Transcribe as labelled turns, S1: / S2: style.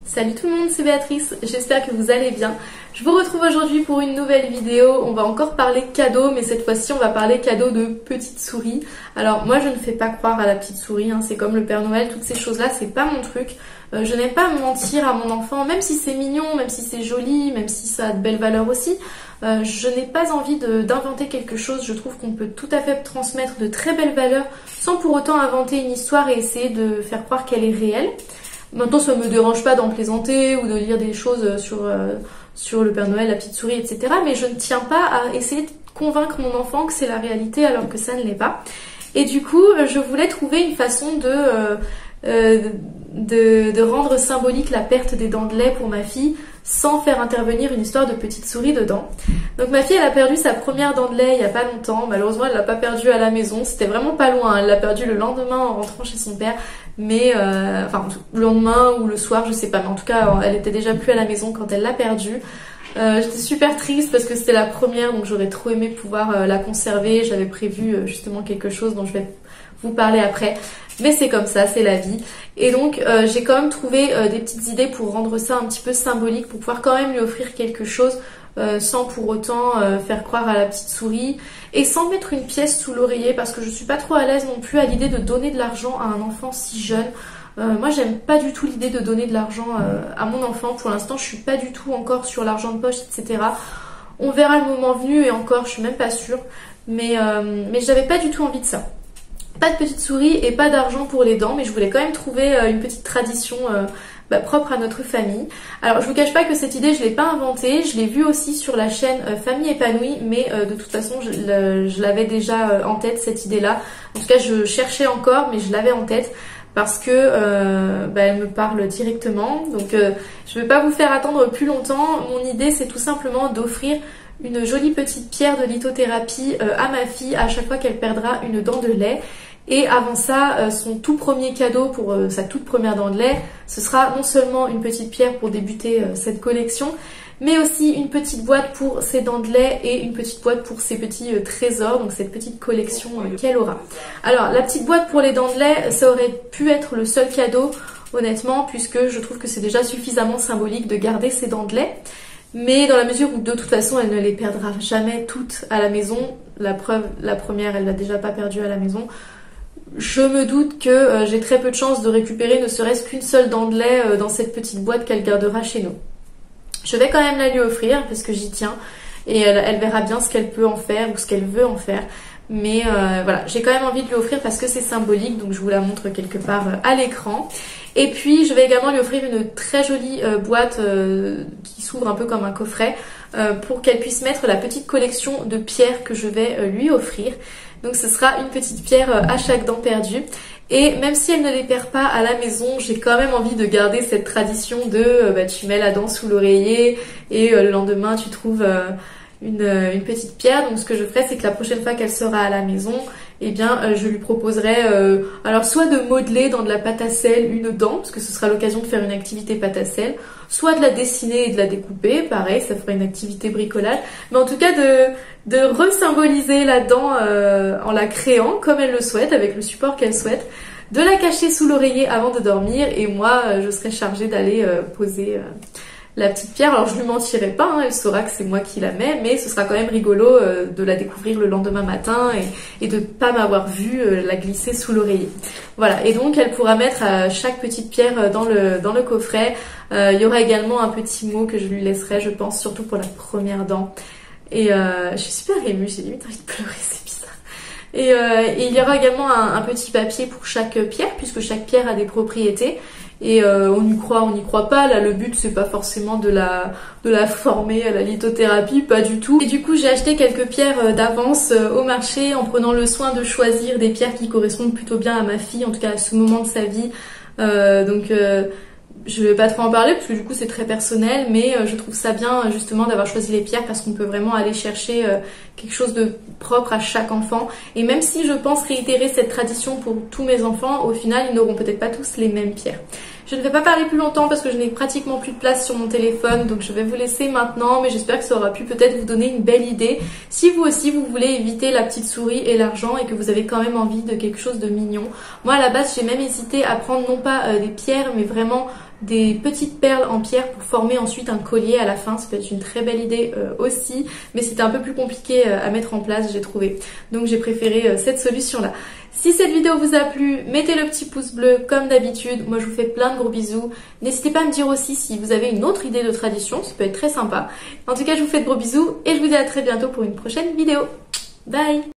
S1: Salut tout le monde, c'est Béatrice, j'espère que vous allez bien. Je vous retrouve aujourd'hui pour une nouvelle vidéo. On va encore parler cadeaux, mais cette fois-ci on va parler cadeaux de petites souris. Alors moi je ne fais pas croire à la petite souris, hein. C'est comme le Père Noël, toutes ces choses-là, c'est pas mon truc. Je n'aime pas mentir à mon enfant, même si c'est mignon, même si c'est joli, même si ça a de belles valeurs aussi. Je n'ai pas envie d'inventer quelque chose. Je trouve qu'on peut tout à fait transmettre de très belles valeurs sans pour autant inventer une histoire et essayer de faire croire qu'elle est réelle. Maintenant, ça ne me dérange pas d'en plaisanter ou de lire des choses sur le Père Noël, la petite souris, etc. Mais je ne tiens pas à essayer de convaincre mon enfant que c'est la réalité alors que ça ne l'est pas. Et du coup, je voulais trouver une façon de rendre symbolique la perte des dents de lait pour ma fille sans faire intervenir une histoire de petite souris dedans. Donc ma fille, elle a perdu sa première dent de lait il n'y a pas longtemps. Malheureusement, elle l'a pas perdue à la maison. C'était vraiment pas loin. Elle l'a perdue le lendemain en rentrant chez son père. Mais enfin, le lendemain ou le soir, je sais pas. Mais en tout cas, elle était déjà plus à la maison quand elle l'a perdue. J'étais super triste parce que c'était la première, donc j'aurais trop aimé pouvoir la conserver. J'avais prévu justement quelque chose dont je vais vous parler après. Mais c'est comme ça, c'est la vie. Et donc j'ai quand même trouvé des petites idées pour rendre ça un petit peu symbolique, pour pouvoir quand même lui offrir quelque chose sans pour autant faire croire à la petite souris et sans mettre une pièce sous l'oreiller parce que je suis pas trop à l'aise non plus à l'idée de donner de l'argent à un enfant si jeune. Moi j'aime pas du tout l'idée de donner de l'argent à mon enfant. Pour l'instant je suis pas du tout encore sur l'argent de poche, etc. On verra le moment venu et encore je suis même pas sûre. Mais j'avais pas du tout envie de ça. Pas de petite souris et pas d'argent pour les dents, mais je voulais quand même trouver une petite tradition propre à notre famille. Alors je vous cache pas que cette idée je l'ai pas inventée, je l'ai vue aussi sur la chaîne Famille Épanouie, mais de toute façon je l'avais déjà en tête cette idée-là. En tout cas je cherchais encore, mais je l'avais en tête parce que elle me parle directement. Donc je vais pas vous faire attendre plus longtemps. Mon idée c'est tout simplement d'offrir une jolie petite pierre de lithothérapie à ma fille à chaque fois qu'elle perdra une dent de lait. Et avant ça, son tout premier cadeau pour sa toute première dent de lait, ce sera non seulement une petite pierre pour débuter cette collection, mais aussi une petite boîte pour ses dents de lait et une petite boîte pour ses petits trésors, donc cette petite collection qu'elle aura. Alors la petite boîte pour les dents de lait, ça aurait pu être le seul cadeau, honnêtement, puisque je trouve que c'est déjà suffisamment symbolique de garder ses dents de lait. Mais dans la mesure où de toute façon elle ne les perdra jamais toutes à la maison, la preuve, la première elle l'a déjà pas perdue à la maison, je me doute que j'ai très peu de chances de récupérer ne serait-ce qu'une seule dent de lait dans cette petite boîte qu'elle gardera chez nous. Je vais quand même la lui offrir parce que j'y tiens et elle verra bien ce qu'elle peut en faire ou ce qu'elle veut en faire. Mais voilà, j'ai quand même envie de lui offrir parce que c'est symbolique, donc je vous la montre quelque part à l'écran. Et puis je vais également lui offrir une très jolie boîte qui s'ouvre un peu comme un coffret pour qu'elle puisse mettre la petite collection de pierres que je vais lui offrir. Donc ce sera une petite pierre à chaque dent perdue. Et même si elle ne les perd pas à la maison, j'ai quand même envie de garder cette tradition de tu mets la dent sous l'oreiller et le lendemain tu trouves une petite pierre. Donc ce que je ferai, c'est que la prochaine fois qu'elle sera à la maison, eh bien je lui proposerai alors soit de modeler dans de la pâte à sel une dent, parce que ce sera l'occasion de faire une activité pâte à sel, soit de la dessiner et de la découper, pareil, ça fera une activité bricolage, mais en tout cas de resymboliser la dent en la créant comme elle le souhaite, avec le support qu'elle souhaite, de la cacher sous l'oreiller avant de dormir, et moi je serai chargée d'aller poser la petite pierre. Alors je lui mentirai pas, hein, elle saura que c'est moi qui la mets, mais ce sera quand même rigolo de la découvrir le lendemain matin et de pas m'avoir vu la glisser sous l'oreiller. Voilà, et donc elle pourra mettre chaque petite pierre dans le coffret. Il y aura également un petit mot que je lui laisserai, je pense, surtout pour la première dent. Et je suis super émue, j'ai limite envie de pleurer, c'est bizarre. Et il y aura également un petit papier pour chaque pierre, puisque chaque pierre a des propriétés. Et on y croit, on n'y croit pas. Là, le but c'est pas forcément de la former à la lithothérapie, pas du tout. Et du coup, j'ai acheté quelques pierres d'avance au marché en prenant le soin de choisir des pierres qui correspondent plutôt bien à ma fille, en tout cas à ce moment de sa vie. Je vais pas trop en parler parce que du coup c'est très personnel, mais je trouve ça bien justement d'avoir choisi les pierres parce qu'on peut vraiment aller chercher quelque chose de propre à chaque enfant. Et même si je pense réitérer cette tradition pour tous mes enfants, au final ils n'auront peut-être pas tous les mêmes pierres. Je ne vais pas parler plus longtemps parce que je n'ai pratiquement plus de place sur mon téléphone, donc je vais vous laisser maintenant, mais j'espère que ça aura pu peut-être vous donner une belle idée. Si vous aussi vous voulez éviter la petite souris et l'argent et que vous avez quand même envie de quelque chose de mignon. Moi à la base j'ai même hésité à prendre non pas des pierres mais vraiment des petites perles en pierre pour former ensuite un collier à la fin. Ça peut être une très belle idée aussi, mais c'était un peu plus compliqué à mettre en place, j'ai trouvé. Donc j'ai préféré cette solution-là. Si cette vidéo vous a plu, mettez le petit pouce bleu comme d'habitude. Moi je vous fais plein de gros bisous. N'hésitez pas à me dire aussi si vous avez une autre idée de tradition, ça peut être très sympa. En tout cas je vous fais de gros bisous et je vous dis à très bientôt pour une prochaine vidéo. Bye!